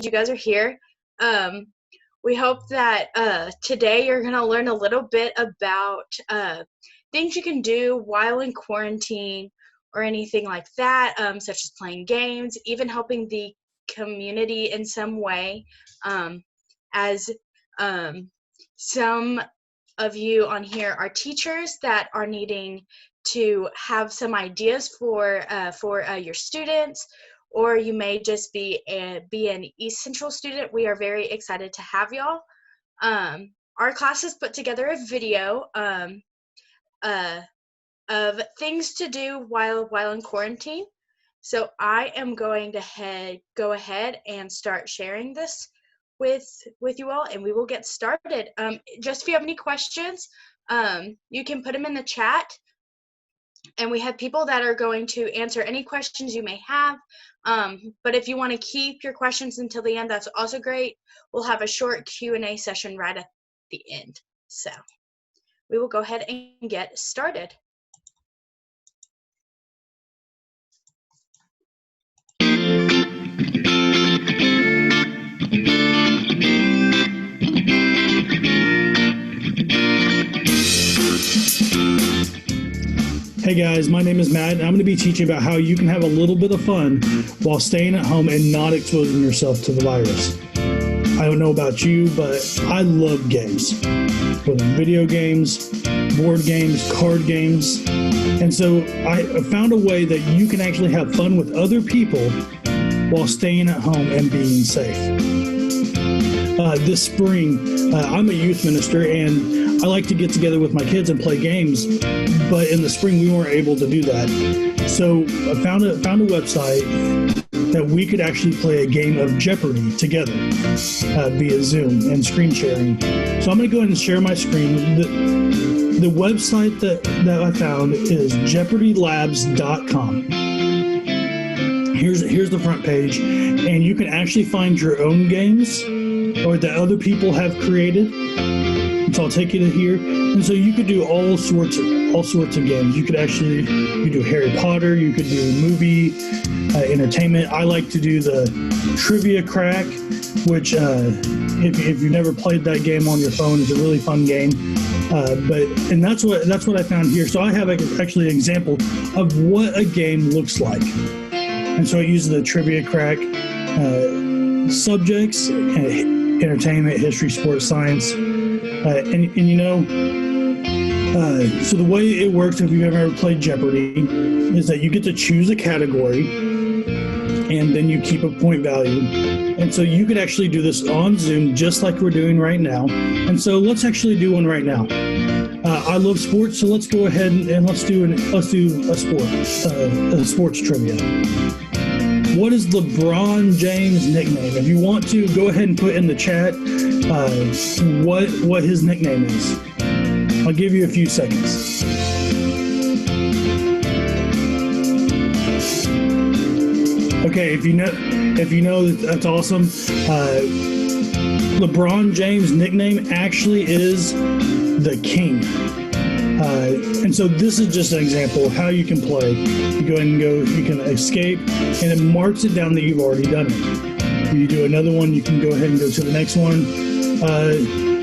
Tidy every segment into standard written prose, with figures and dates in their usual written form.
you guys are here. We hope that today you're going to learn a little bit about things you can do while in quarantine or anything like that, such as playing games, even helping the community in some way, as some of you on here are teachers that are needing to have some ideas for your students, or you may just be an East Central student. We are very excited to have y'all. Our class has put together a video of things to do while in quarantine. So I am going to go ahead and start sharing this with you all, and we will get started. Just if you have any questions, you can put them in the chat, and we have people that are going to answer any questions you may have. But if you want to keep your questions until the end, that's also great. We'll have a short Q&A session right at the end. So we will go ahead and get started. Hey guys, my name is Matt, and I'm going to be teaching about how you can have a little bit of fun while staying at home and not exposing yourself to the virus. I don't know about you, but I love games, whether video games, board games, card games, and so I found a way that you can actually have fun with other people while staying at home and being safe. This spring, I'm a youth minister, and I like to get together with my kids and play games, but in the spring we weren't able to do that. So I found a website that we could actually play a game of Jeopardy together via Zoom and screen sharing. So I'm going to go ahead and share my screen. The website that I found is jeopardylabs.com. Here's the front page, and you can actually find your own games or that other people have created. So I'll take you to here, and so you could do all sorts of games. You could do Harry Potter. You could do movie entertainment. I like to do the Trivia Crack, which if you've never played that game on your phone, it's a really fun game. And that's what I found here. So I have actually an example of what a game looks like, and so it uses the Trivia Crack subjects: entertainment, history, sports, science. So the way it works, if you've ever played Jeopardy, is that you get to choose a category, and then you keep a point value. And so you could actually do this on Zoom, just like we're doing right now. And so let's actually do one right now. I love sports, so let's go ahead and let's do a sports trivia. What is LeBron James' nickname? If you want to, go ahead and put in the chat what his nickname is. I'll give you a few seconds. Okay, if you know, that's awesome. LeBron James' nickname actually is the King. And so this is just an example of how you can play. You go ahead and you can escape, and it marks it down that you've already done it. If you do another one, you can go ahead and go to the next one.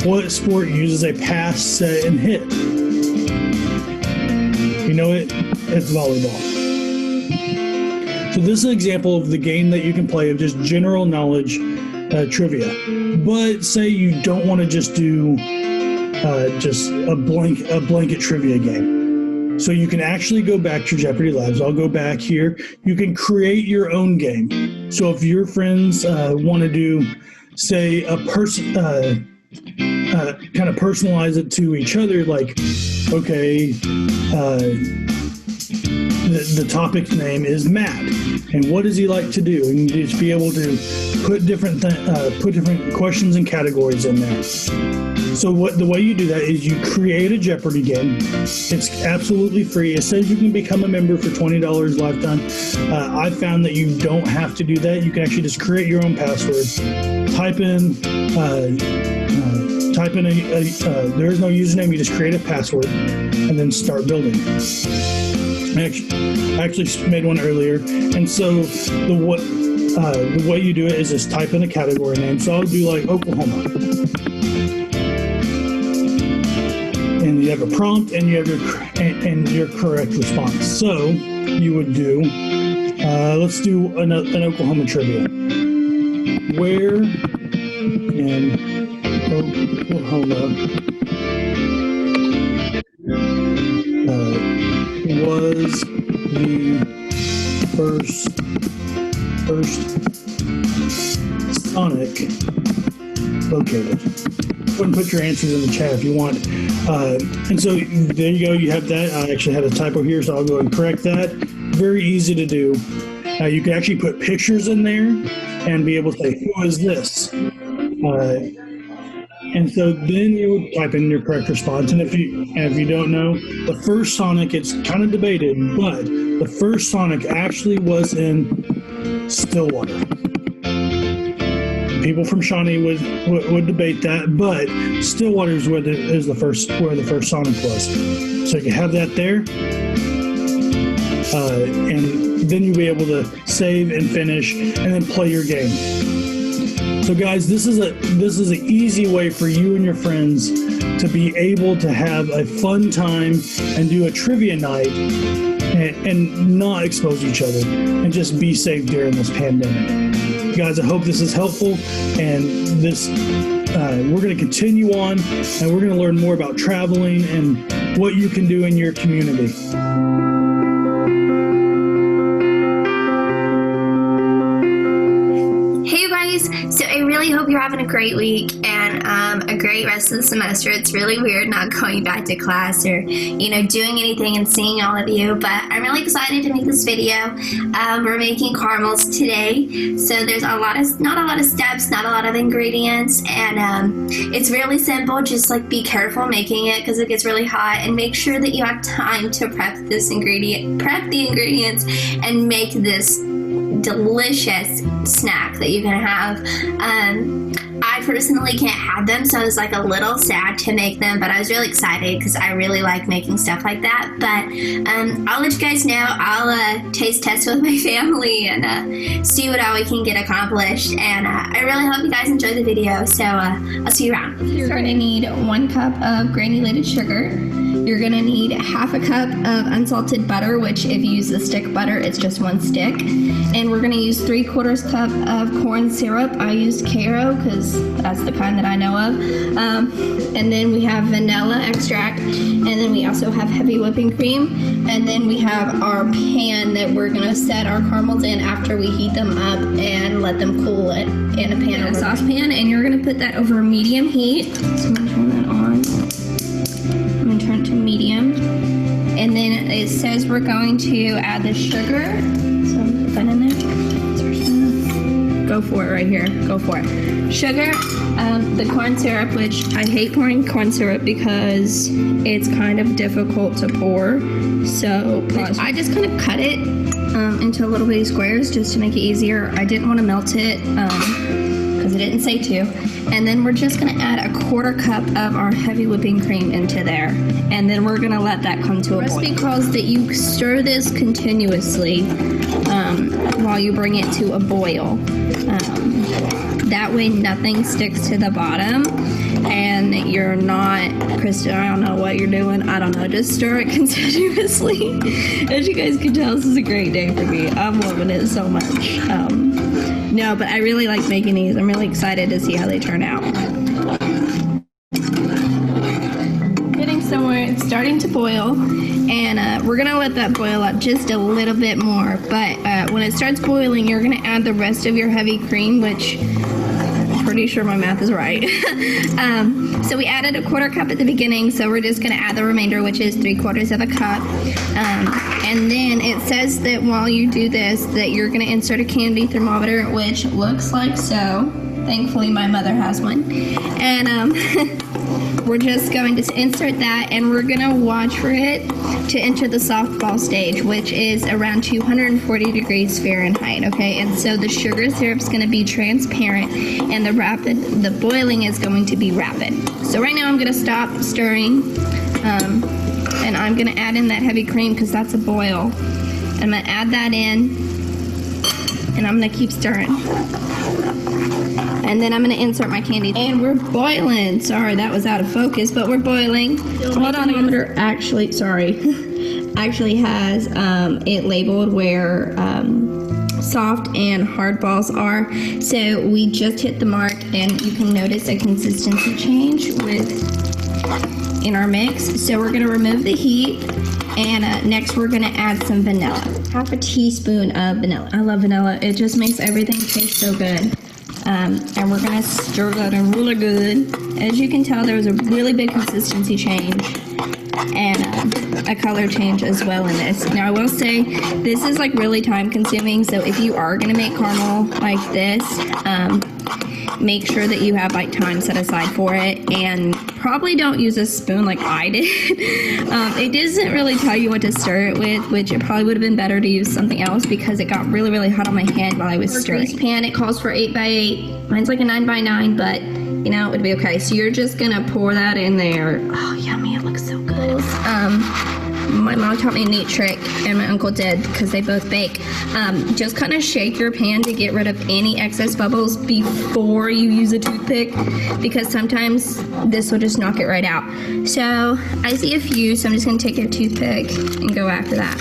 What sport uses a pass, set, and hit? You know it? It's volleyball. So this is an example of the game that you can play of just general knowledge trivia. But say you don't want to just do just a blanket trivia game. So you can actually go back to Jeopardy Labs. I'll go back here. You can create your own game. So if your friends want to do, say, a person, kind of personalize it to each other, like, okay, the topic's name is Matt, and what does he like to do? And you just be able to put different questions and categories in there. So the way you do that is you create a Jeopardy game. It's absolutely free. It says you can become a member for $20 lifetime. I found that you don't have to do that. You can actually just create your own password. Type in there is no username. You just create a password and then start building. I actually made one earlier, and so the way you do it is just type in a category name. So I'll do like Oklahoma. And you have a prompt and you have your correct response. So you would do, let's do an Oklahoma trivia. Where in Oklahoma was the first Sonic located? Go and put your answers in the chat if you want. And so there you go. You have that. I actually had a typo here, so I'll go and correct that. Very easy to do. You can actually put pictures in there and be able to say, who is this? And so then you would type in your correct response. And if you don't know, the first Sonic, it's kind of debated, but the first Sonic actually was in Stillwater. People from Shawnee would debate that, but Stillwater is where the first Sonic was. So you have that there, and then you'll be able to save and finish, and then play your game. So guys, this is an easy way for you and your friends to be able to have a fun time and do a trivia night and not expose each other and just be safe during this pandemic. Guys, I hope this is helpful, and we're going to continue on, and we're going to learn more about traveling and what you can do in your community. Hey guys, so I really hope you're having a great week and a great rest of the semester. It's really weird not going back to class or, doing anything and seeing all of you, but I'm really excited to make this video. We're making caramels today, so there's not a lot of steps, not a lot of ingredients, and it's really simple. Just be careful making it because it gets really hot, and make sure that you have time to prep the ingredients and make this delicious snack that you're gonna have. I personally can't have them, so I was a little sad to make them, but I was really excited because I really like making stuff like that. But I'll let you guys know. I'll taste test with my family and see what all we can get accomplished, and I really hope you guys enjoy the video, so I'll see you around. You're gonna need 1 cup of granulated sugar. You're going to need half a cup of unsalted butter, which if you use the stick butter, it's just 1 stick. And we're going to use 3/4 cup of corn syrup. I used Caro because that's the kind that I know of. And then we have vanilla extract. And then we also have heavy whipping cream. And then we have our pan that we're going to set our caramels in after we heat them up and let them cool it in a pan, a saucepan. And you're going to put that over medium heat. So I'm going to turn that on. I'm going to turn it to medium, and then it says we're going to add the sugar, so put that in there. Go for it right here, go for it. Sugar, the corn syrup, which I hate pouring corn syrup because it's kind of difficult to pour, so I just kind of cut it into little bitty squares just to make it easier. I didn't want to melt it because it didn't say to. And then we're just going to add 1/4 cup of our heavy whipping cream into there. And then we're going to let that come to a boil. The recipe calls that you stir this continuously while you bring it to a boil. That way nothing sticks to the bottom and you're not, Kristen, I don't know what you're doing. I don't know, just stir it continuously. As you guys can tell, this is a great day for me. I'm loving it so much. No, but I really like making these. I'm really excited to see how they turn out. Getting somewhere, it's starting to boil, and we're gonna let that boil up just a little bit more, but when it starts boiling, you're gonna add the rest of your heavy cream, which I'm pretty sure my math is right. So we added 1/4 cup at the beginning, so we're just gonna add the remainder, which is 3/4 cup. And then it says that while you do this, that you're gonna insert a candy thermometer, which looks like so. Thankfully, my mother has one. And we're just going to insert that, and we're gonna watch for it to enter the softball stage, which is around 240 degrees Fahrenheit, okay? And so the sugar syrup's gonna be transparent, and the boiling is going to be rapid. So right now I'm gonna stop stirring, and I'm gonna add in that heavy cream because that's a boil. I'm gonna add that in. And I'm gonna keep stirring. And then I'm gonna insert my candy. And we're boiling. Sorry, that was out of focus, but we're boiling. Hold on, thermometer actually has it labeled where soft and hard balls are. So we just hit the mark, and you can notice a consistency change in our mix. So we're gonna remove the heat, and next we're gonna add some vanilla. Half a teaspoon of vanilla. I love vanilla. It just makes everything taste so good. And we're gonna stir that in really good. As you can tell, there was a really big consistency change and a color change as well in this. Now I will say this is like really time consuming, so if you are gonna make caramel like this, make sure that you have like time set aside for it, and probably don't use a spoon like I did. It doesn't really tell you what to stir it with, which it probably would have been better to use something else because it got really, really hot on my hand while I was stirring. This pan, it calls for 8x8. Mine's like a 9x9, but you know, it would be okay. So you're just gonna pour that in there. Oh, yummy, it looks so good. My mom taught me a neat trick, and my uncle did because they both bake. Just kind of shake your pan to get rid of any excess bubbles before you use a toothpick, because sometimes this will just knock it right out. So I see a few, so I'm just going to take a toothpick and go after that.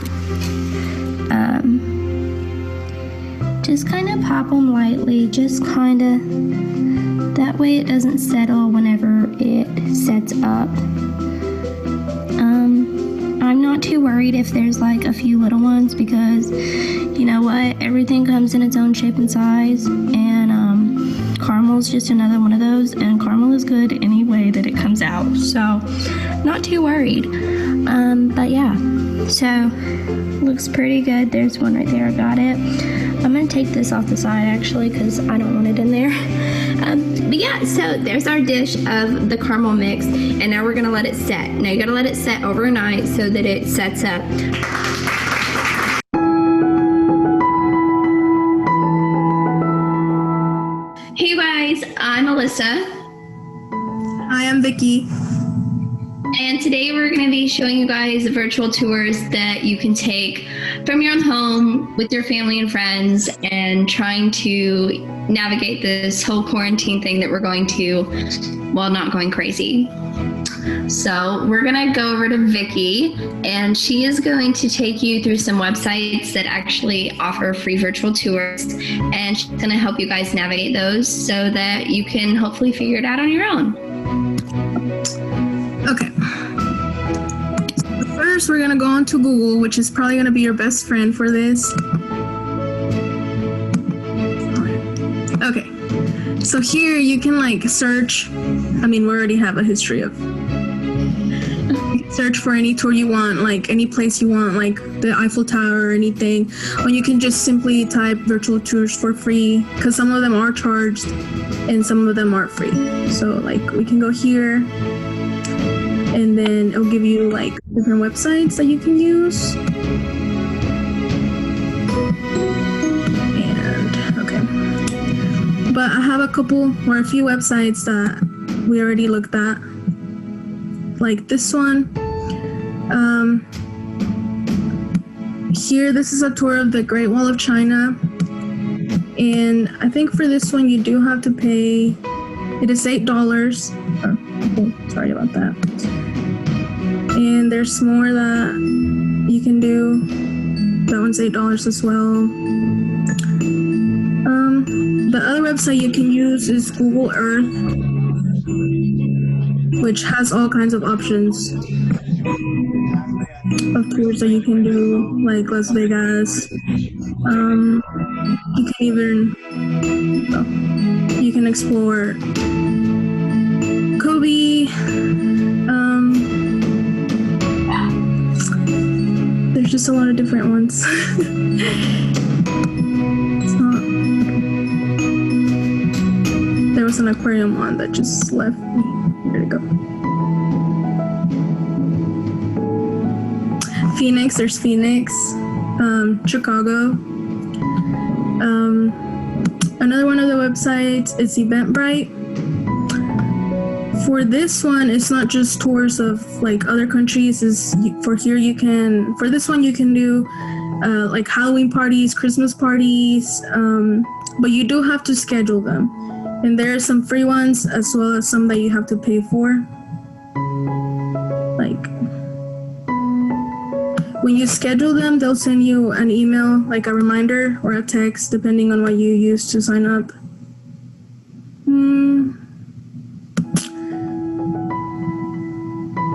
Just kind of pop them lightly, just kind of, that way it doesn't settle whenever it sets up. I'm not too worried if there's like a few little ones, because you know what, everything comes in its own shape and size, and caramel's just another one of those, and caramel is good any way that it comes out, so not too worried. But yeah, so looks pretty good. There's one right there, I got it. I'm gonna take this off the side actually because I don't want it in there. But yeah, so there's our dish of the caramel mix, and now we're gonna let it set. Now you gotta let it set overnight so that it sets up. Hey guys, I'm Alyssa. Hi, I'm Viki. And today we're going to be showing you guys virtual tours that you can take from your own home with your family and friends, and trying to navigate this whole quarantine thing that we're going to while not going crazy. So we're going to go over to Viki, and she is going to take you through some websites that actually offer free virtual tours, and she's going to help you guys navigate those so that you can hopefully figure it out on your own. Okay. First, we're gonna go on to Google, which is probably gonna be your best friend for this. Okay. So here you can like search. I mean, we already have a history of. You can search for any tour you want, like any place you want, like the Eiffel Tower or anything. Or you can just simply type virtual tours for free, because some of them are charged and some of them aren't free. So like we can go here, and then it'll give you like different websites that you can use. And okay, but I have a couple or a few websites that we already looked at, like this one. Here, this is a tour of the Great Wall of China, and I think for this one you do have to pay. It is $8. Oh, sorry about that. And there's more that you can do. That one's $8 as well. The other website you can use is Google Earth, which has all kinds of options of tours that you can do, like Las Vegas. You can even, you can explore Kobe. There's just a lot of different ones. It's not, there was an aquarium one that just left me. Here to go. Phoenix, there's Phoenix, Chicago. Another one of the websites is Eventbrite. For this one, it's not just tours of like other countries. For here you can, for this one you can do like Halloween parties, Christmas parties, but you do have to schedule them. And there are some free ones as well as some that you have to pay for. Like, when you schedule them, they'll send you an email, like a reminder or a text, depending on what you use to sign up.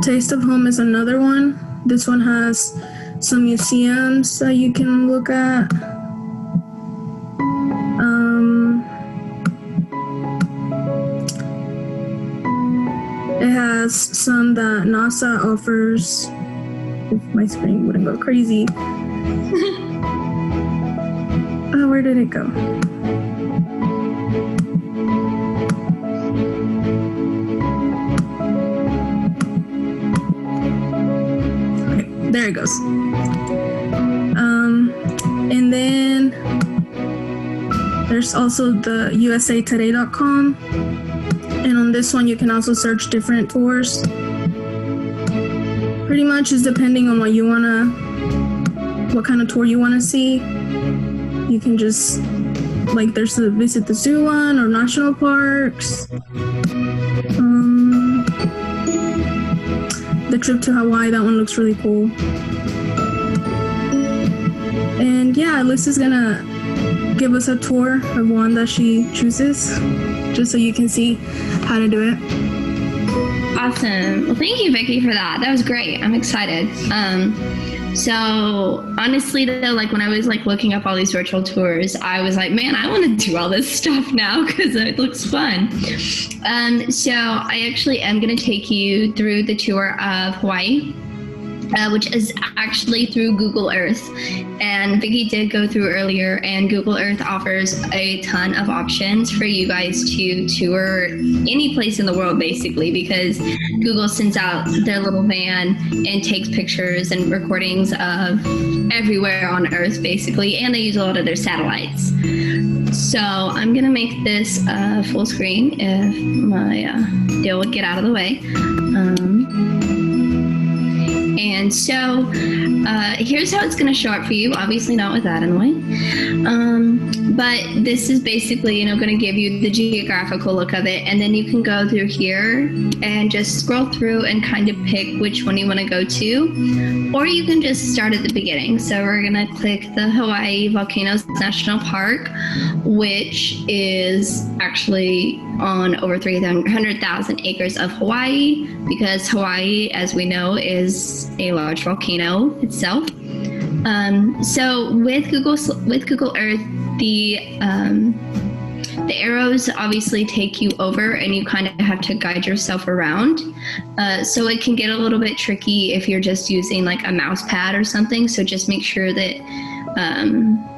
Taste of Home is another one. This one has some museums that you can look at. It has some that NASA offers. If my screen wouldn't go crazy. Oh, where did it go? Okay, there it goes. And then there's also the usatoday.com. And on this one, you can also search different tours. Pretty much is depending on what kind of tour you want to see. You can just, like, there's the visit the zoo one or national parks. The trip to Hawaii, that one looks really cool. And yeah, Alyssa's gonna give us a tour of one that she chooses, just so you can see how to do it. Awesome. Well, thank you, Viki, for that. That was great. I'm excited. So honestly, though, like when I was like looking up all these virtual tours, I was like, man, I want to do all this stuff now because it looks fun. So I actually am going to take you through the tour of Hawaii, which is actually through Google Earth. And Viki did go through earlier, and Google Earth offers a ton of options for you guys to tour any place in the world, basically, because Google sends out their little van and takes pictures and recordings of everywhere on Earth, basically, and they use a lot of their satellites. So I'm gonna make this full screen if my deal would get out of the way. And so here's how it's going to show up for you. Obviously not with that in the way. But this is basically, going to give you the geographical look of it. And then you can go through here and just scroll through and kind of pick which one you want to go to. Or you can just start at the beginning. So we're going to click the Hawaii Volcanoes National Park, which is actually on over 300,000 acres of Hawaii, because Hawaii, as we know, is a large volcano itself. So with Google Earth, the arrows obviously take you over, and you kind of have to guide yourself around. So it can get a little bit tricky if you're just using like a mouse pad or something. So just make sure that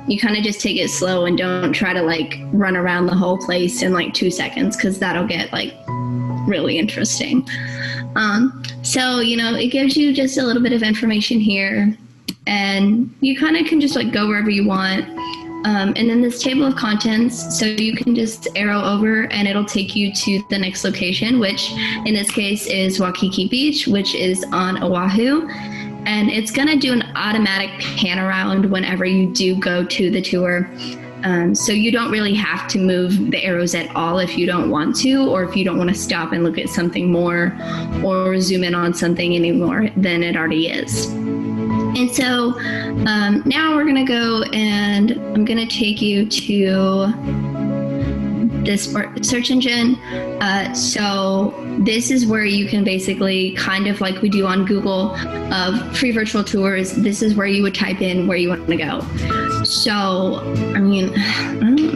you kind of just take it slow and don't try to like run around the whole place in like 2 seconds, because that'll get like really interesting. So, it gives you just a little bit of information here, and you kind of can just like go wherever you want. And then this table of contents, so you can just arrow over and it'll take you to the next location, which in this case is Waikiki Beach, which is on Oahu. And it's gonna do an automatic pan around whenever you do go to the tour. So you don't really have to move the arrows at all if you don't want to, or if you don't want to stop and look at something more or zoom in on something anymore than it already is. And so now we're going to go, and I'm going to take you to this search engine. So this is where you can basically, kind of like we do on Google of free virtual tours, this is where you would type in where you want to go. So, I don't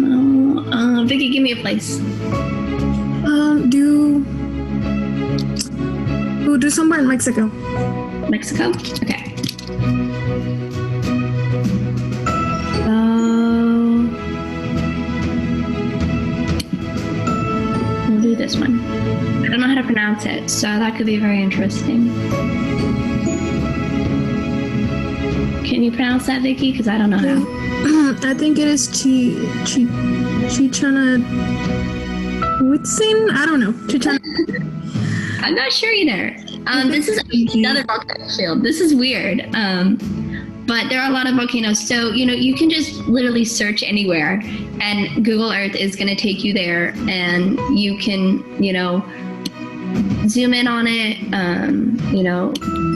know. Viki, give me a place. Do somewhere in Mexico. Mexico? Okay. We'll do this one. I don't know how to pronounce it, so that could be very interesting. Can you pronounce that, Viki? Because I don't know how. I think it is Chichana. Whitsin? I don't know. Chichana. I'm not sure either. This is another volcanic field. This is weird. but there are a lot of volcanoes. So, you can just literally search anywhere, and Google Earth is going to take you there, and you can, zoom in on it,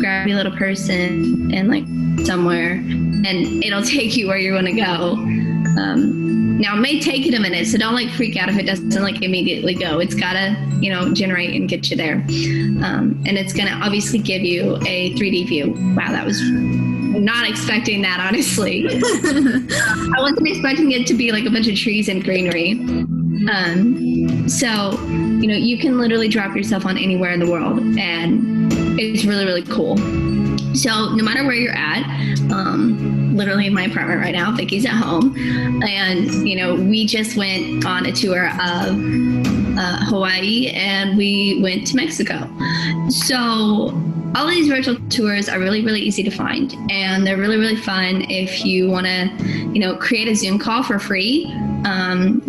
grab your little person and like somewhere, and it'll take you where you want to go. Now it may take it a minute, so don't like freak out if it doesn't like immediately go. It's gotta, generate and get you there. And it's gonna obviously give you a 3D view. Wow, that was not expecting that, honestly. I wasn't expecting it to be like a bunch of trees and greenery. So, you can literally drop yourself on anywhere in the world, and it's really, really cool. So no matter where you're at, literally in my apartment right now, Viki's at home, and we just went on a tour of Hawaii, and we went to Mexico. So all of these virtual tours are really, really easy to find, and they're really, really fun if you want to, create a Zoom call for free.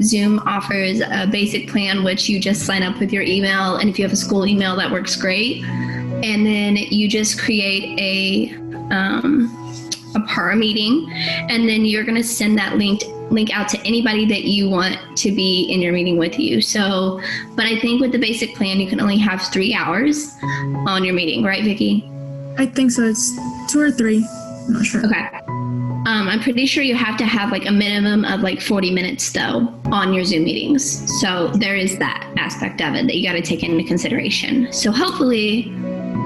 Zoom offers a basic plan, which you just sign up with your email, and if you have a school email, that works great. And then you just create a PAR meeting, and then you're going to send that link out to anybody that you want to be in your meeting with you. So, but I think with the basic plan, you can only have 3 hours on your meeting, right, Viki? I think so. It's 2 or 3. I'm not sure. Okay. I'm pretty sure you have to have like a minimum of like 40 minutes though on your Zoom meetings. So there is that aspect of it that you got to take into consideration. So hopefully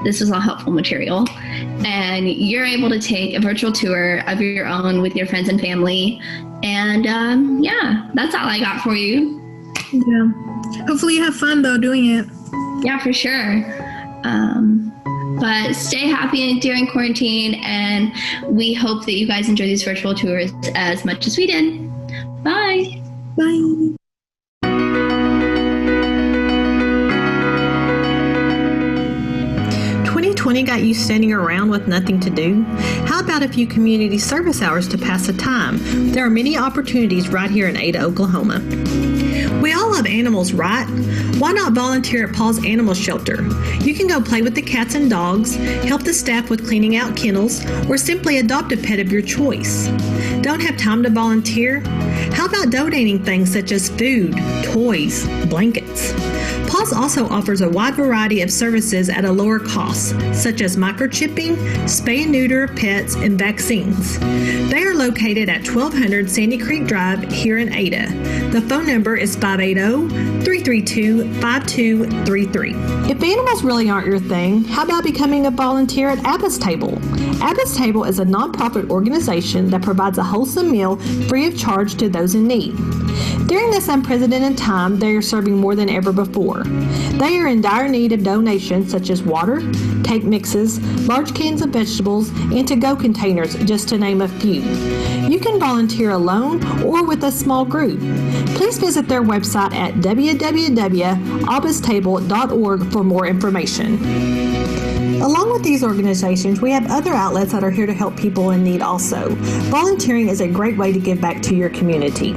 this was all helpful material, and you're able to take a virtual tour of your own with your friends and family. And yeah, that's all I got for you. Yeah. Hopefully you have fun though doing it. Yeah, for sure. But stay happy during quarantine, and we hope that you guys enjoy these virtual tours as much as we did. Bye. Bye. 2020 got you standing around with nothing to do? How about a few community service hours to pass the time? There are many opportunities right here in Ada, Oklahoma. We all love animals, right? Why not volunteer at Paul's Animal Shelter? You can go play with the cats and dogs, help the staff with cleaning out kennels, or simply adopt a pet of your choice. Don't have time to volunteer? How about donating things such as food, toys, blankets? Paul's also offers a wide variety of services at a lower cost, such as microchipping, spay and neuter pets, and vaccines. They are located at 1200 Sandy Creek Drive here in Ada. The phone number is 580-332-5233. If animals really aren't your thing, how about becoming a volunteer at Abba's Table? Abba's Table is a nonprofit organization that provides a wholesome meal free of charge to those in need. During this unprecedented time, they are serving more than ever before. They are in dire need of donations such as water, cake mixes, large cans of vegetables, and to-go containers, just to name a few. You can volunteer alone or with a small group. Please visit their website at www.abbastable.org for more information. Along with these organizations, we have other outlets that are here to help people in need also. Volunteering is a great way to give back to your community.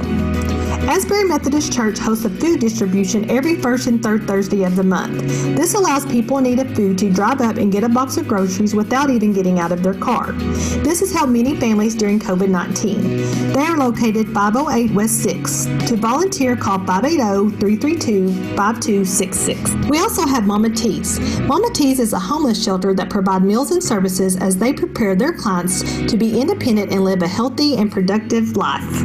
Asbury Methodist Church hosts a food distribution every first and third Thursday of the month. This allows people in need of food to drive up and get a box of groceries without even getting out of their car. This has helped many families during COVID-19. They are located 508 West 6th. To volunteer, call 580-332-5266. We also have Mama T's. Mama T's is a homeless shelter that provides meals and services as they prepare their clients to be independent and live a healthy and productive life.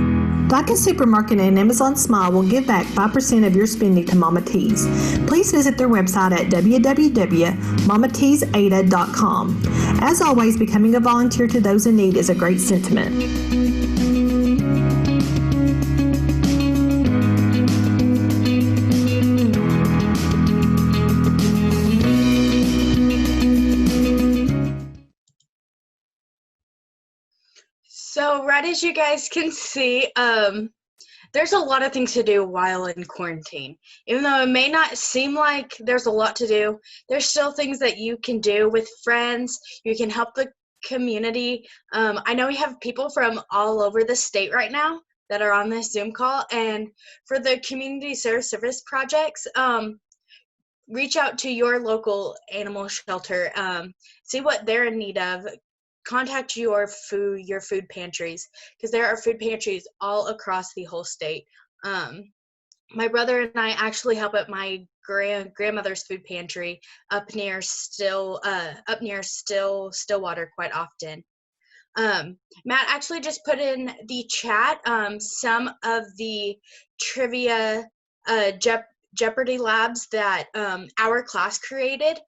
Viking Supermarket and Amazon Smile will give back 5% of your spending to Mama T's. Please visit their website at www.mamateesada.com. As always, becoming a volunteer to those in need is a great sentiment. So right as you guys can see, there's a lot of things to do while in quarantine. Even though it may not seem like there's a lot to do, there's still things that you can do with friends. You can help the community. I know we have people from all over the state right now that are on this Zoom call. And for the community service projects, reach out to your local animal shelter, see what they're in need of. contact your food pantries, because there are food pantries all across the whole state. My brother and I actually help at my grandmother's food pantry up near Stillwater quite often. Matt actually just put in the chat some of the trivia Jeopardy labs that our class created.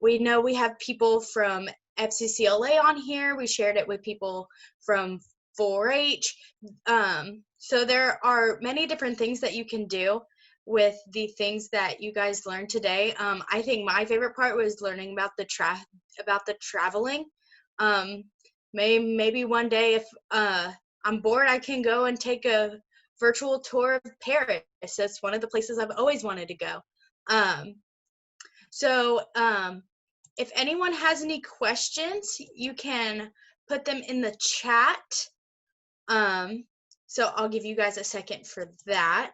We know we have people from FCCLA on here. We shared it with people from 4-H. So there are many different things that you can do with the things that you guys learned today. I think my favorite part was learning about the traveling. Maybe one day if I'm bored, I can go and take a virtual tour of Paris. That's one of the places I've always wanted to go. If anyone has any questions, you can put them in the chat. So I'll give you guys a second for that.